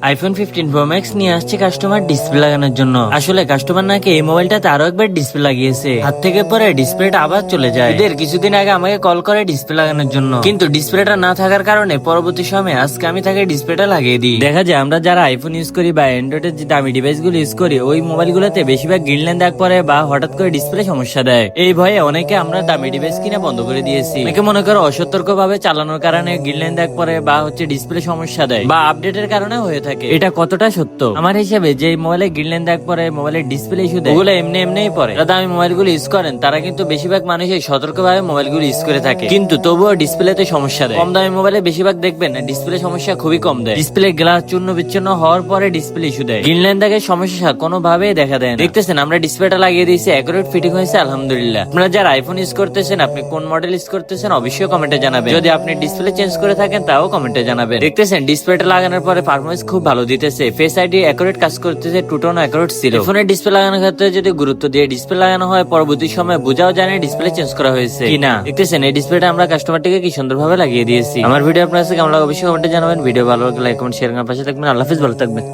IPhone 15 pro max নিয়ে আসছে customer display লাগানোর জন্য। আসলে কাস্টমার নাকি এই মোবাইলটাতে আরো একবার ডিসপ্লে লাগিয়েছে, হাত থেকে পরে ডিসপ্লেটা আবার চলে যায়। এদের কিছুদিন আগে আমাকে কল করে ডিসপ্লে লাগানোর জন্য, কিন্তু ডিসপ্লেটা না থাকার কারণে পরবর্তী সময়ে আজকে আমি তাকে ডিসপ্লেটা লাগিয়ে দিই। দেখা যায় আমরা যারা আইফোন ইউজ করি বা অ্যান্ড্রয়েডের যে দামি ডিভাইস গুলো ইউজ করি, ওই মোবাইল গুলোতে বেশিরভাগ গ্রিন লাইন দাগ পরে বা হঠাৎ করে ডিসপ্লে সমস্যা দেয়। এই ভয়ে অনেকে আমরা দামি ডিভাইস কিনা বন্ধ করে দিয়েছি। অনেকে মনে করো অসতর্ক ভাবে চালানোর কারণে গ্রিন লাইন দাগ পরে বা ডিসপ্লে সমস্যা দেয় বা আপডেটের কারণে হয়ে থাকে। এটা কতটা সত্য আমার হিসাবে, যে মোবাইলে গ্রিন লাইন দাগ পরে মোবাইলের ডিসপ্লে ইস্যু দেয়, ওগুলো এমনিই পরে। যারা দামি মোবাইল গুলো ইউজ করেন তারা কিন্তু বেশিরভাগ মানুষই সতর্ক ভাবে মোবাইল গুলো ইউজ করে থাকে, কিন্তু তবুও ডিসপ্লেতে সমস্যা দেয়। কম দামি মোবাইলে বেশিরভাগ দেখবেন ডিসপ্লে সমস্যা খুবই কম দেয়। ডিসপ্লে গ্লাস চূর্ণ বিচ্ছিন্ন হওয়ার পরে ডিসপ্লে ইস্যু দেয়। গ্রিন লাইন দাগের সমস্যা কোনোভাবেই দেখা দেয় না। দেখতেছেন আমরা ডিসপ্লেটা লাগিয়ে দিয়েছি, অ্যাকুরেট ফিটিং হয়েছে আলহামদুলিল্লাহ। আপনারা যারা আইফোন ইউজ করতেছেন, আপনি কোন মডেল ইউজ করতেছেন অবশ্যই কমেন্টে জানাবেন। যদি আপনি ডিসপ্লে চেঞ্জ করে থাকেন তাও কমেন্টে জানাবেন। দেখতেছেন ডিসপ্লেটা লাগানোর পরে পারফরমেন্স খুব ভালো দিতেছে, ফেস আইডি অ্যাকুরেট কাজ করতেছে, টুটন অ্যাকুরেট ছিল। ফোনের ডিসপ্লে লাগানোর ক্ষেত্রে যদি গুরুত্ব দিয়ে ডিসপ্লে লাগানো হয়, পরবর্তী সময় বোঝাও জানে ডিসপ্লে চেঞ্জ করা হয়েছে কিনা। দেখতেছেন এই ডিসপ্লেটা আমরা কাস্টমারটিকে কি সুন্দরভাবে লাগিয়ে দিয়েছি। আমার ভিডিও আপনার কাছে কেমন লাগে অবশ্যই কমেন্টে জানাবেন। ভিডিও ভালো লাগলে লাইক কমেন্ট শেয়ার করার পাশে থাকবেন। আল্লাহ হাফেজ, ভালো থাকবেন।